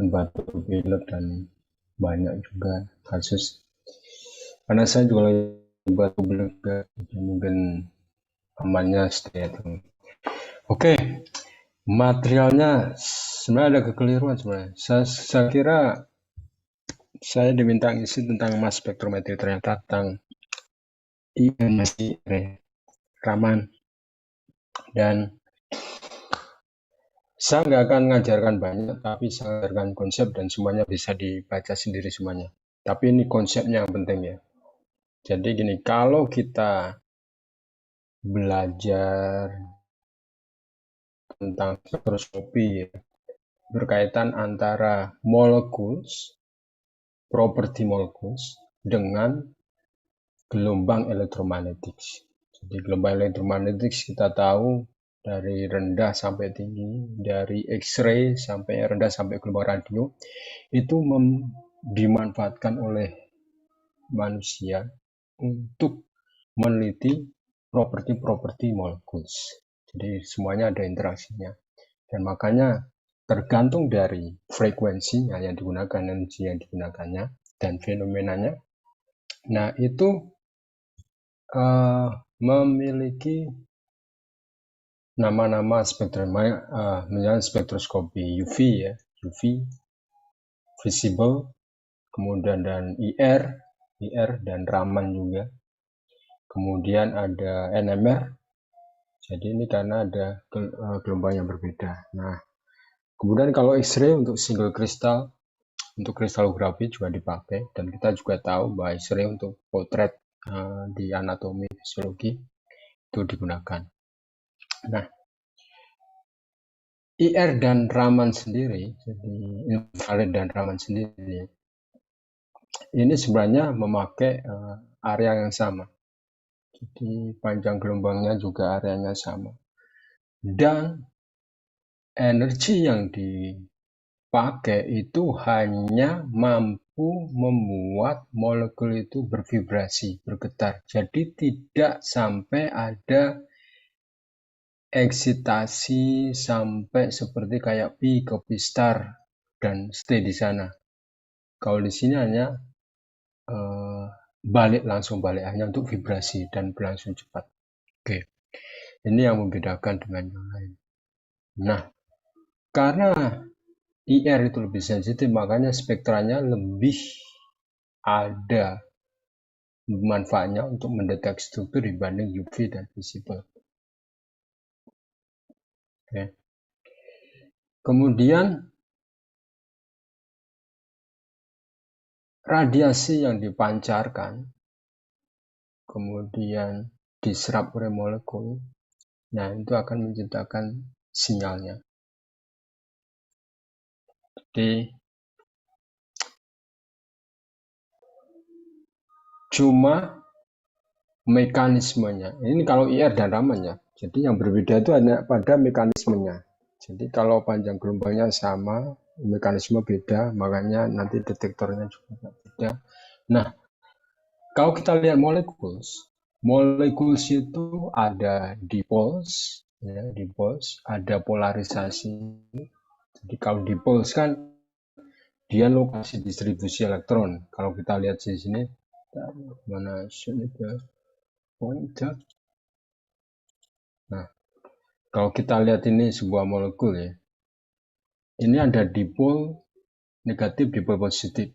batuk pilek dan banyak juga kasus. Karena saya juga lagi batuk pilek, mungkin amannya stay at home. Oke, materialnya sebenarnya ada kekeliruan sebenarnya. Saya kira saya diminta ngisi tentang mass spectrometry, ternyata tentang IMSI Raman, dan saya nggak akan mengajarkan banyak, tapi saya ajarkan konsep dan semuanya bisa dibaca sendiri semuanya. Tapi ini konsepnya yang penting ya. Jadi gini, kalau kita belajar tentang spektroskopi ya, berkaitan antara molecules, properti molecules dengan gelombang elektromagnetik. Jadi gelombang elektromagnetik kita tahu dari rendah sampai tinggi, dari X-ray sampai rendah sampai gelombang radio, itu dimanfaatkan oleh manusia untuk meneliti properti-properti molecules. Jadi semuanya ada interaksinya. Dan makanya tergantung dari frekuensinya yang digunakan, energi yang digunakannya, dan fenomenanya. Nah, itu memiliki nama-nama misalnya spektroskopi UV ya, UV, visible, kemudian dan IR dan Raman juga. Kemudian ada NMR. Jadi ini karena ada gelombang yang berbeda. Nah, kemudian kalau X-ray untuk single kristal, untuk kristalografi juga dipakai, dan kita juga tahu bahwa X-ray untuk potret di anatomi fisiologi itu digunakan. Nah, IR dan Raman sendiri, jadi infrared dan Raman sendiri, ini sebenarnya memakai area yang sama. Jadi panjang gelombangnya juga areanya sama. Dan energi yang dipakai itu hanya mampu membuat molekul itu bervibrasi, bergetar. Jadi tidak sampai ada eksitasi sampai seperti kayak pi ke pi star dan stay di sana. Kalau di sini hanya langsung balik hanya untuk vibrasi dan berlangsung cepat. Oke, ini yang membedakan dengan yang lain. Nah, karena IR itu lebih sensitif, makanya spektranya lebih ada manfaatnya untuk mendeteksi struktur dibanding UV dan visible. Oke. Kemudian radiasi yang dipancarkan kemudian diserap oleh molekul, nah itu akan menciptakan sinyalnya. Jadi cuma mekanismenya, ini kalau IR dan Raman ya, jadi yang berbeda itu hanya pada mekanismenya. Jadi kalau panjang gelombangnya sama, mekanisme beda, makanya nanti detektornya juga beda. Nah, kalau kita lihat molekuls itu ada dipoles, ya, dipoles, ada polarisasi. Jadi kalau dipoles kan dia lokasi distribusi elektron. Kalau kita lihat di sini, mana itu pointer. Nah, kalau kita lihat ini sebuah molekul ya, ini ada dipol negatif, dipol positif.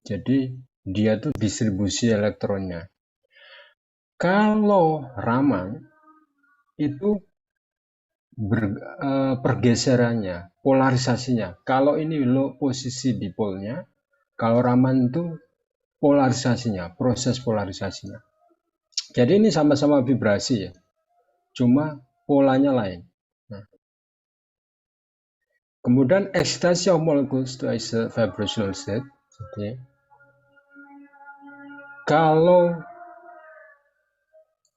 Jadi dia tuh distribusi elektronnya. Kalau Raman itu pergeserannya, polarisasinya. Kalau ini posisi dipolnya, kalau Raman itu polarisasinya, proses polarisasinya. Jadi ini sama-sama vibrasi ya, cuma polanya lain. Nah, kemudian excitation of molecules to a vibrational state. Jadi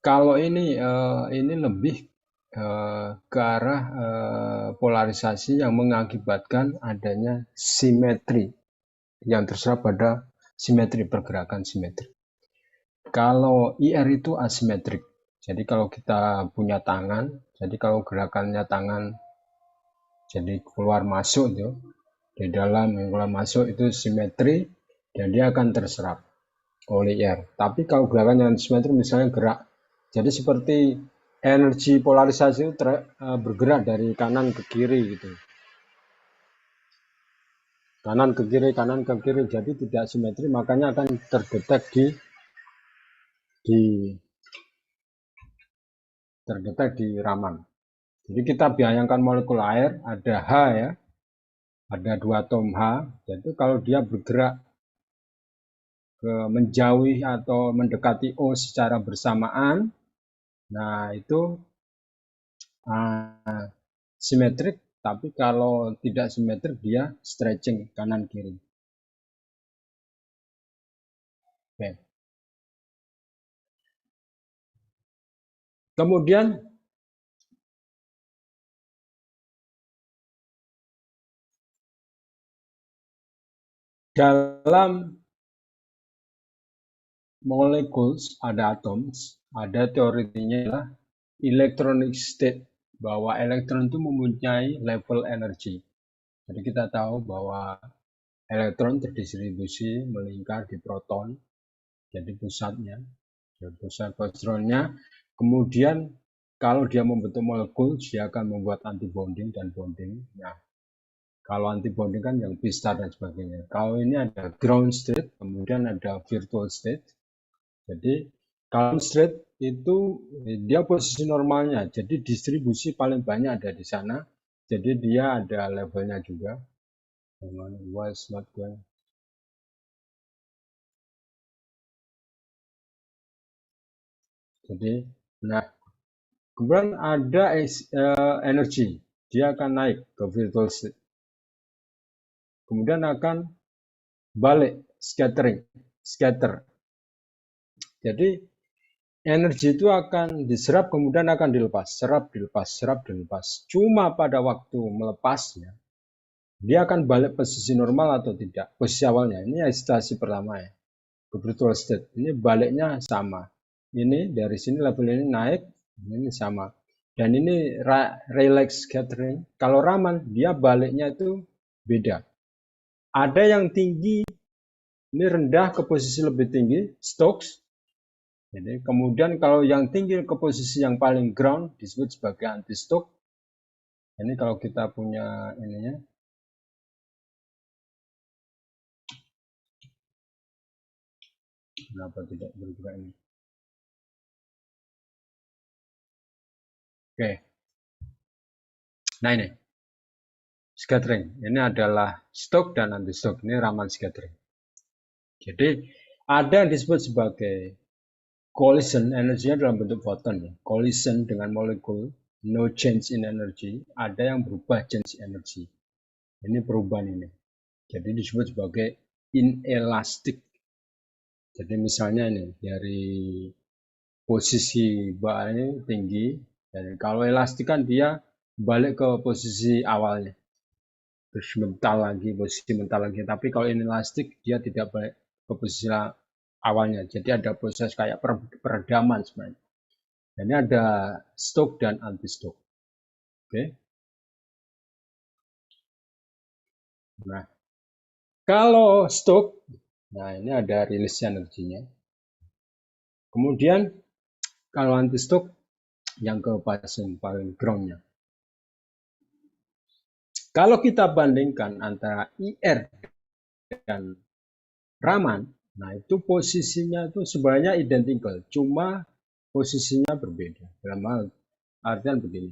kalau ini lebih ke arah polarisasi yang mengakibatkan adanya simetri yang terserap pada simetri, pergerakan simetri. Kalau IR itu asimetrik. Jadi kalau kita punya tangan, jadi kalau gerakannya tangan jadi keluar masuk itu, di dalam yang keluar masuk itu simetri dan dia akan terserap oleh air. Tapi kalau gerakan yang simetri misalnya gerak, jadi seperti energi polarisasi itu bergerak dari kanan ke kiri gitu. Kanan ke kiri, jadi tidak simetri, makanya akan terdetek di Raman. Jadi kita bayangkan molekul air ada H ya, ada 2 atom H. Jadi kalau dia bergerak ke menjauhi atau mendekati O secara bersamaan, nah itu simetrik. Tapi kalau tidak simetrik dia stretching kanan kiri. Oke. Kemudian dalam molekul ada atoms, ada teorinya electronic state, bahwa elektron itu mempunyai level energi. Jadi kita tahu bahwa elektron terdistribusi melingkar di proton, jadi pusatnya, pusat positronnya. Kemudian kalau dia membentuk molekul, dia akan membuat antibonding dan bonding. Nah, kalau antibonding kan yang p star dan sebagainya. Kalau ini ada ground state, kemudian ada virtual state. Jadi ground state itu dia posisi normalnya, jadi distribusi paling banyak ada di sana. Jadi dia ada levelnya juga. Was not going. Jadi, nah kemudian ada energi, dia akan naik ke virtual state. Kemudian akan balik scatter. Jadi energi itu akan diserap kemudian akan dilepas, serap dilepas. Cuma pada waktu melepasnya dia akan balik posisi normal atau tidak, posisi awalnya. Ini excitasi pertama ya, virtual state. Ini baliknya sama. Ini dari sini level ini naik, ini sama. Dan ini relax scattering. Kalau Raman dia baliknya itu beda. Ada yang tinggi, ini rendah ke posisi lebih tinggi, Stokes. Jadi kemudian kalau yang tinggi ke posisi yang paling ground disebut sebagai anti-Stokes. Ini kalau kita punya ininya. Kenapa tidak bergerak ini? Oke. Nah ini. Scattering. Ini adalah Stokes dan anti-Stokes. Ini Raman scattering. Jadi ada yang disebut sebagai collision, energinya dalam bentuk foton ya. Collision dengan molekul, no change in energy. Ada yang berubah change energy. Ini perubahan ini. Jadi disebut sebagai inelastic. Jadi misalnya ini dari posisi ini tinggi, dan kalau elastik kan dia balik ke posisi awalnya, terus posisi mental lagi. Tapi kalau inelastik dia tidak balik ke posisi awalnya. Jadi ada proses kayak peredaman sebenarnya. Dan ini ada Stokes dan anti-Stokes. Oke. Nah, kalau Stokes, nah ini ada rilis energinya. Kemudian kalau anti-Stokes yang ke paling groundnya. Kalau kita bandingkan antara IR dan Raman, nah itu posisinya itu sebenarnya identical, cuma posisinya berbeda. Dalam hal artian begini.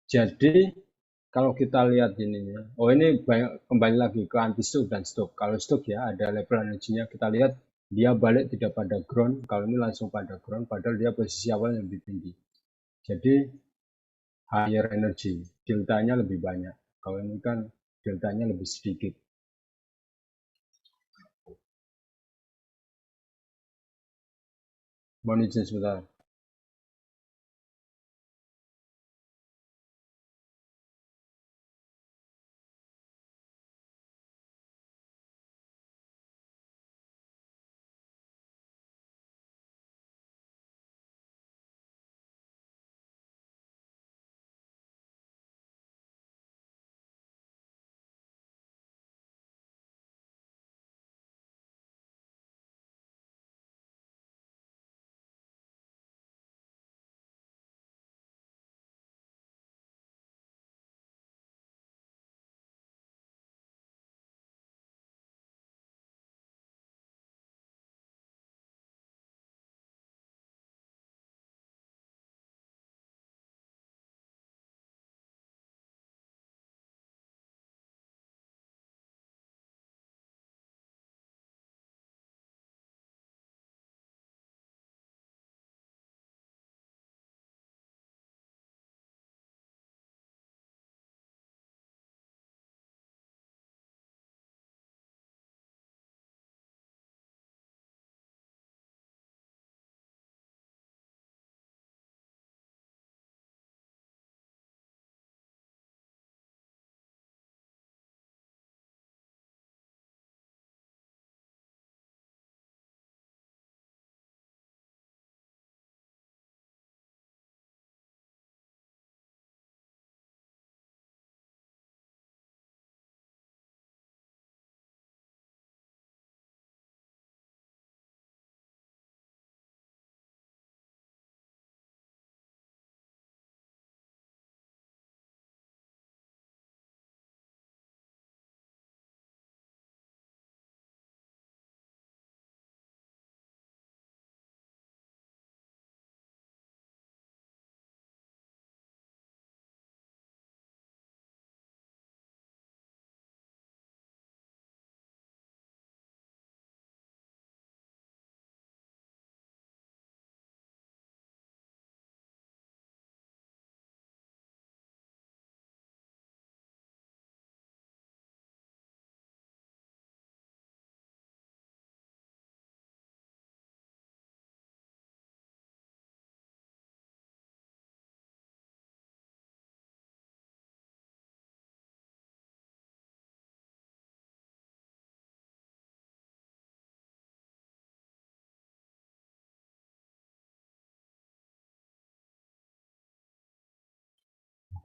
Jadi kalau kita lihat ini, oh ini kembali lagi ke anti-Stokes dan Stokes. Kalau Stokes ya ada level energinya, kita lihat dia balik tidak pada ground, kalau ini langsung pada ground, padahal dia posisi awal yang lebih tinggi. Jadi higher energy, deltanya lebih banyak. Kalau ini kan deltanya lebih sedikit. Mohon izin sebentar.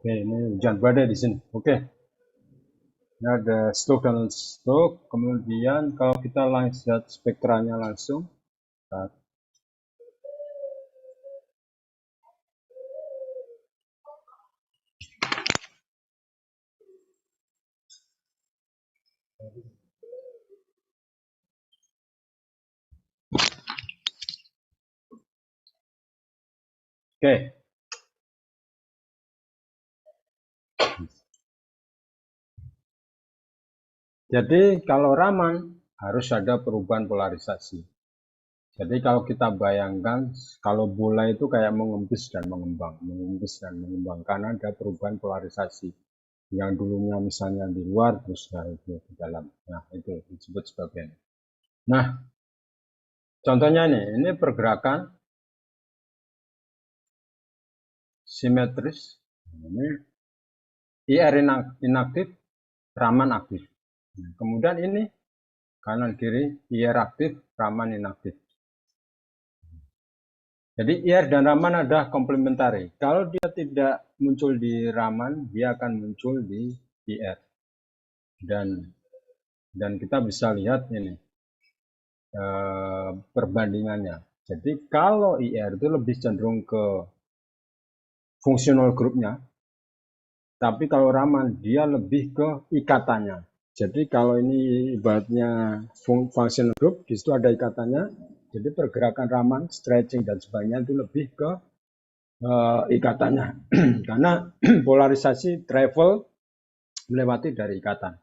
Oke, ini hujan badai di sini. Oke, ini ada stroke dan stroke. Kemudian kalau kita lihat spektranya langsung, nah, oke. Jadi kalau Raman harus ada perubahan polarisasi. Jadi kalau kita bayangkan, kalau bola itu kayak mengembus dan mengembang, karena ada perubahan polarisasi. Yang dulunya misalnya di luar, terus itu di dalam. Nah, itu disebut sebagai. Nah, contohnya ini pergerakan simetris. Ini IR inaktif, Raman aktif. Nah, kemudian ini kanan kiri IR aktif, Raman inaktif. Jadi IR dan Raman adalah komplementari. Kalau dia tidak muncul di Raman, dia akan muncul di IR. Dan kita bisa lihat ini perbandingannya. Jadi kalau IR itu lebih cenderung ke fungsional grupnya, tapi kalau Raman dia lebih ke ikatannya. Jadi kalau ini ibaratnya functional group, di situ ada ikatannya. Jadi pergerakan Raman, stretching dan sebagainya itu lebih ke ikatannya. Karena polarisasi travel melewati dari ikatan.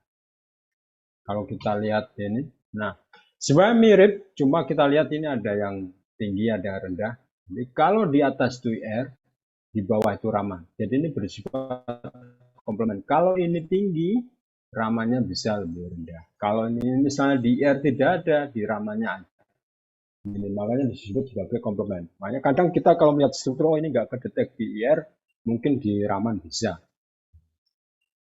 Kalau kita lihat ini, nah sebenarnya mirip, cuma kita lihat ini ada yang tinggi, ada yang rendah. Jadi kalau di atas itu IR, di bawah itu Raman. Jadi ini bersifat komplement. Kalau ini tinggi, Ramannya bisa lebih rendah. Kalau ini misalnya di IR tidak ada, di Ramannya ada. Ini makanya disebut sebagai komplement. Makanya kadang kita kalau melihat struktur, oh ini nggak kedetek di IR, mungkin di Raman bisa.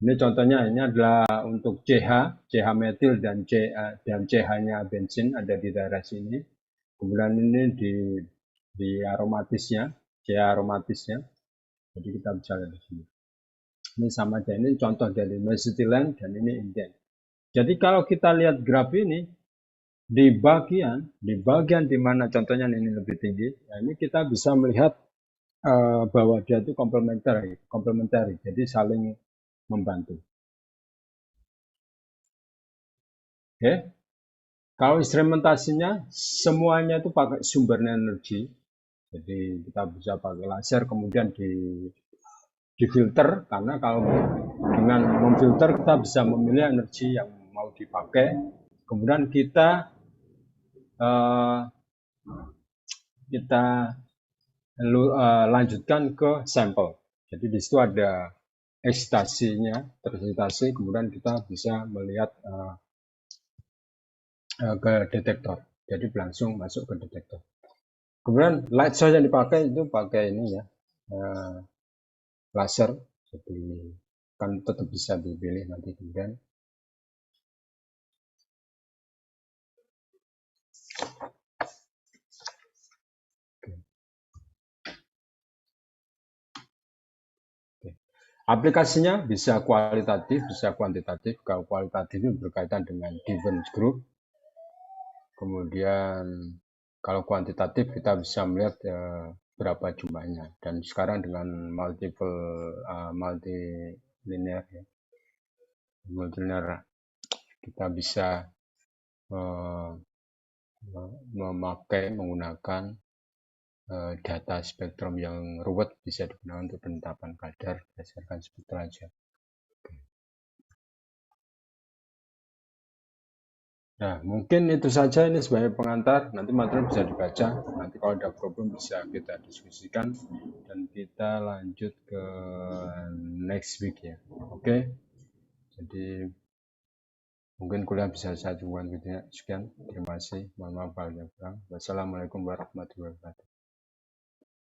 Ini contohnya, ini adalah untuk CH metil dan CH-nya bensin ada di daerah sini. Kemudian ini di aromatisnya, CH aromatisnya. Jadi kita bisa lihat di sini. Ini sama aja, ini contoh dari mesetilen dan ini inden. Jadi kalau kita lihat graf ini, di bagian di mana contohnya ini lebih tinggi, nah ini kita bisa melihat bahwa dia itu komplementari, jadi saling membantu. Oke, kalau instrumentasinya semuanya itu pakai sumber energi, jadi kita bisa pakai laser kemudian difilter, karena kalau dengan memfilter kita bisa memilih energi yang mau dipakai, kemudian kita eh, kita lanjutkan ke sampel. Jadi di situ ada eksitasinya, tereksitasi, kemudian kita bisa melihat ke detektor. Jadi langsung masuk ke detektor. Kemudian light source yang dipakai itu pakai ini ya, laser. Jadi kan tetap bisa dipilih nanti kemudian. Aplikasinya bisa kualitatif, bisa kuantitatif. Kalau kualitatif itu berkaitan dengan given group. Kemudian kalau kuantitatif kita bisa melihat berapa jumlahnya. Dan sekarang dengan multilinear kita bisa menggunakan data spektrum yang ruwet, bisa digunakan untuk penetapan kadar berdasarkan spektrum aja. Nah, mungkin itu saja ini sebagai pengantar. Nanti materi bisa dibaca. Nanti kalau ada problem bisa kita diskusikan dan kita lanjut ke next week ya. Oke. Jadi mungkin kuliah bisa saya cukupkan sekian. Terima kasih. Mohon maaf kalau ada kurang. Wassalamualaikum warahmatullahi wabarakatuh.